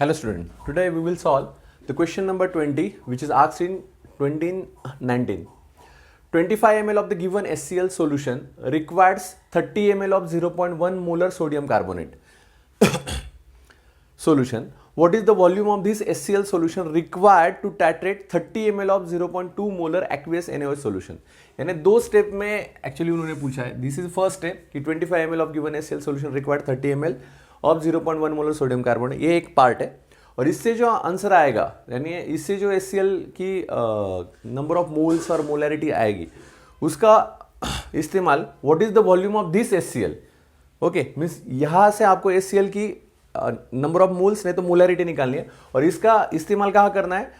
Hello student, today we will solve the question number 20 which is asked in 2019. 25 ml of the given HCl solution requires 30 ml of 0.1 molar sodium carbonate solution. What is the volume of this HCl solution required to titrate 30 ml of 0.2 molar aqueous NaOH solution? यानी दो step में actually उन्होंने पूछा है. This is first step कि 25 ml of given HCl solution required 30 ml of 0.1 molar sodium carbonate. ये एक part है और इससे जो आंसर आएगा यानी इससे जो HCl की नंबर ऑफ मोल्स और मोलैरिटी आएगी उसका इस्तेमाल what is the volume of this HCl. Okay means यहाँ से आपको HCl की नंबर ऑफ मोल्स नहीं तो मोलैरिटी निकालनी है और इसका इस्तेमाल कहाँ करना है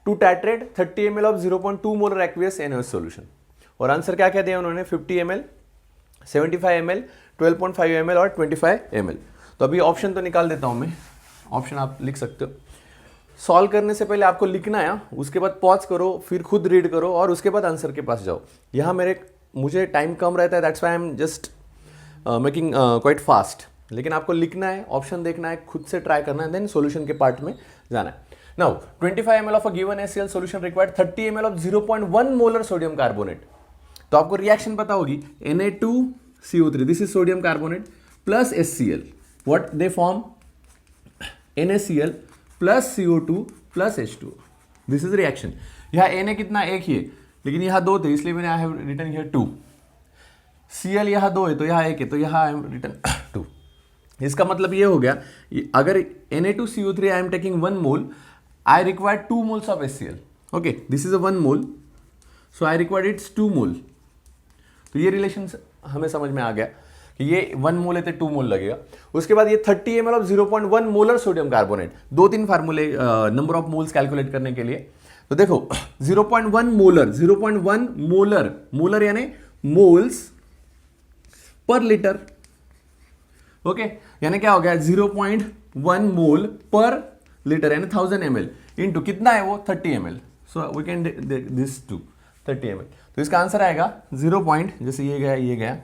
to titrate 30 ml of 0.2 molar aqueous NaOH solution. और आंसर क्या क्या दिया उन्होंने 50 ml, 75 ml, 12.5 ml और 25 ml. तो अभी ऑप्शन तो निकाल देता हूं मैं. ऑप्शन आप लिख सकते हो. सॉल्व करने से पहले आपको लिखना है, उसके बाद पॉज करो, फिर खुद रीड करो और उसके बाद आंसर के पास जाओ. यहाँ मुझे टाइम कम रहता है, that's why I am just making quite fast. लेकिन आपको लिखना है, ऑप्शन देखना है, खुद से ट्राई करना है, देन सॉल्यूशन के पार्ट में जाना है. Now 25 ml of a given HCl solution required 30 ml of 0.1 molar sodium carbonate. तो आपको रिएक्शन पता होगी Na2CO3, this is sodium carbonate plus HCl. What they form NaCl plus CO2 plus H2. This is reaction. यहाँ Na कितना एक ही है लेकिन यहाँ दो थे इसलिए मैंने I have written here 2. Cl यहाँ दो है तो यहाँ एक है तो यहाँ आई एम रिटन 2. इसका मतलब ये हो गया अगर Na2CO3 I am taking 1 mole, I require 2 moles of HCl. Okay this is a 1 mole so I required it's 2 मोल. तो ये रिलेशन हमें समझ में आ गया कि ये 1 मोल है तो 2 मोल लगेगा. उसके बाद ये 30 ml of 0.1 molar sodium carbonate. 2-3 फार्मूले नंबर ऑफ मोल्स कैलकुलेट करने के लिए. तो देखो 0.1 मोलर, 0.1 मोलर, मोलर यानी मोल्स पर लीटर. ओके यानी क्या हो गया 0.1 मोल पर लीटर यानी 1000 ml इनटू कितना है वो 30 ml. So we can this to 30 ml. तो इसका आंसर आएगा 0. जैसे ये गया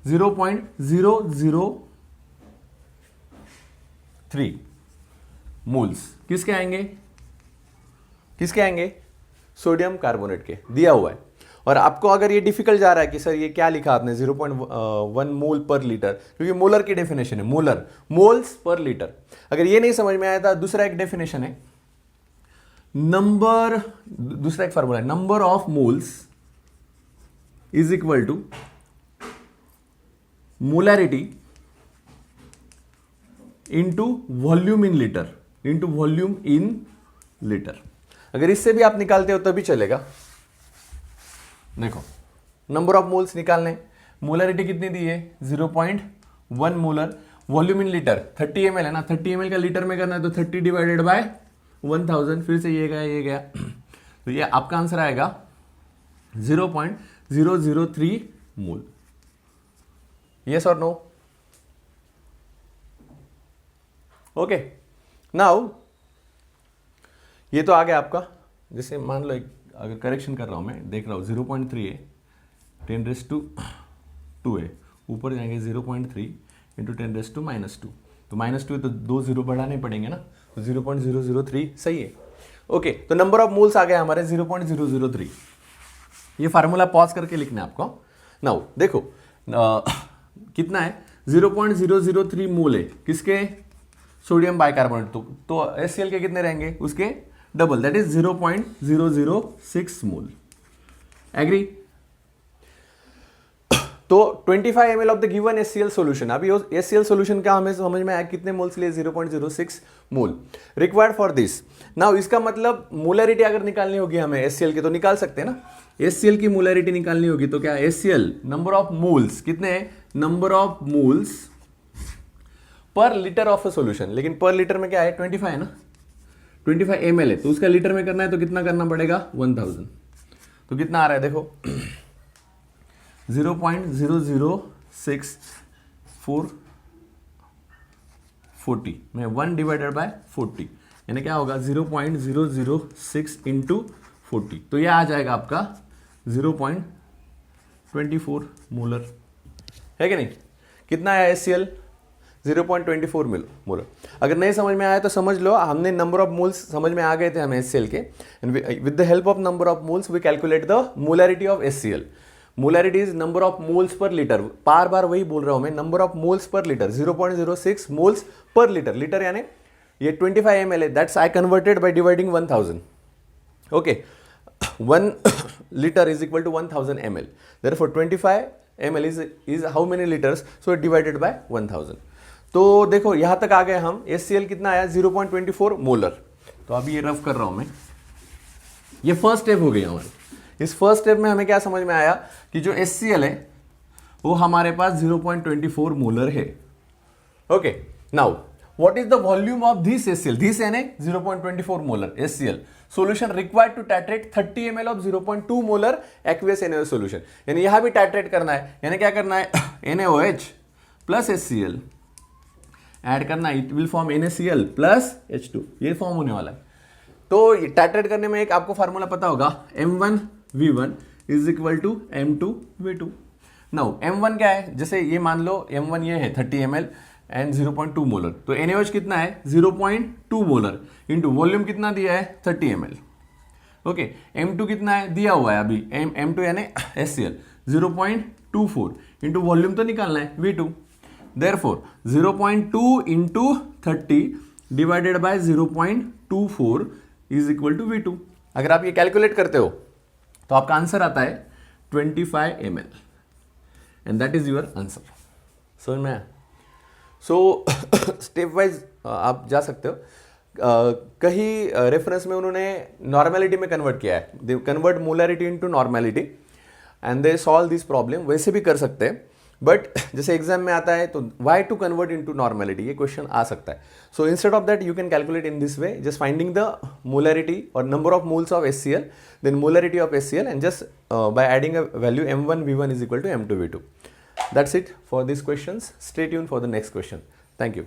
0.003 मोल्स किसके आएंगे सोडियम कार्बोनेट के. दिया हुआ है. और आपको अगर ये डिफिकल्ट जा रहा है कि सर ये क्या लिखा आपने 0.1 मोल पर लीटर, क्योंकि मोलर की डेफिनेशन है मोलर, मोल्स पर लीटर. अगर ये नहीं समझ में आया था दूसरा एक डेफिनेशन है दूसरा एक फार्मूला है number of moles is equal to molarity into volume in litre into volume in litre. अगर इससे भी आप निकालते हो तभी चलेगा. देखो नंबर ऑफ मोल्स निकालने, मोलैरिटी कितनी दी है 0.1 molar, volume in litre 30 ml है ना, 30 ml का लीटर में करना है तो 30 डिवाइडेड बाय 1000. फिर से ये गया तो ये आपका आंसर आएगा 0.003 मोल. यस और नो? ओके नाउ ये तो आ गया आपका. जैसे मान लो अगर करेक्शन कर रहा हूं मैं, देख रहा हूं 0.3 है 10⁻² है, ऊपर जाएंगे 0.3 इंटू 10⁻². तो -2 तो 2 0 बढ़ाने पड़ेंगे ना, तो 0.003 सही है. ओके तो नंबर ऑफ मोल्स आ गए हमारे 0.003. ये फार्मूला पॉज करके लिखना है आपको. नाउ देखो कितना है 0.003 मोल है किसके सोडियम बाइकार्बोनेट. तो HCl के कितने रहेंगे उसके double, that is 0.006 mole. Agree? तो 25 ml of the given HCl solution. अभी HCl सॉल्यूशन का हमें समझ में आया कितने मोल्स लिए 0.06 mole required for this. Now इसका मतलब मोलैरिटी अगर निकालनी होगी हमें HCl की तो निकाल सकते हैं ना. HCl की मोलैरिटी निकालनी होगी तो क्या HCl नंबर ऑफ मोल्स कितने हैं, number of moles per litre of a solution. लेकिन पर लीटर में क्या है 25 है ना, 25 ml है तो उसका लीटर में करना है तो कितना करना पड़ेगा 1000. तो कितना आ रहा है देखो 0.00640 में 1 डिवाइडेड बाय 40 यानी क्या होगा 0.006 इंटू 40. तो ये आ जाएगा आपका 0.24 मोलर है कि नहीं. कितना है HCl 0.24 मोलर। अगर नहीं समझ में आया तो समझ लो, हमने नंबर ऑफ मोल्स समझ में आ गए थे हमें HCl के, and with the help of number of moles we calculate the molarity of HCl। Molarity is number of moles per litre, बार बार वही बोल रहा हूं मैं, number of moles per litre, 0.06 moles per litre. Litre यानी ये 25 ml है, that's I converted by dividing 1000। Okay, 1 liter is equal to 1000 ml. Therefore 25 ml is how many liters? So divided by 1000. तो देखो यहां तक आ गए हम। HCl कितना आया? 0.24 मोलर। तो अभी ये रफ कर रहा हूं मैं। ये फर्स्ट स्टेप हो गई हमारी। इस फर्स्ट स्टेप में हमें क्या समझ में आया कि जो HCl है वो हमारे पास 0.24 मोलर है। Okay, now what is the volume of this HCl? This यानी 0.24 molar HCl solution required to titrate 30 ml of 0.2 molar aqueous NaOH solution। यानी यहां भी टाइट्रेट करना है, यानी क्या करना है? NaOH प्लस HCl ऐड करना है, it will form NaCl plus H2, ये फॉर्म होने वाला है। तो टाइट्रेट करने में एक आपको फार्मूला पता होगा, M1V1 is equal to M2V2। Now M1 क्या है? जैसे ये मान लो M1 ये है 30 ml एंड 0.2 मोलर, तो NaOH कितना है? 0.2 मोलर इंटू वॉल्यूम कितना दिया है? 30 ml। ओके, M2 कितना है? दिया हुआ है अभी, M2 यानी HCl 0.24 इंटू वॉल्यूम तो निकालना है V2। Therefore 0.2 into 30 divided by 0.24 is equal to V2। अगर आप ये कैलकुलेट करते हो तो आपका आंसर आता है 25 ml and that is your answer. समझ में आया? सो स्टेप वाइज आप जा सकते हो। कहीं रेफरेंस में उन्होंने नॉर्मेलिटी में कन्वर्ट किया है, they convert molarity into normality and they solve this problem. वैसे भी कर सकते हैं, बट जैसे एग्जाम में आता है तो why to convert into normality, ये क्वेश्चन आ सकता है। So instead of that you can calculate in this way, just finding the molarity और number of moles of HCl, then molarity of HCl and just by adding a value M1V1 is equal to M2V2. That's it for these questions. Stay tuned for the next question. Thank you.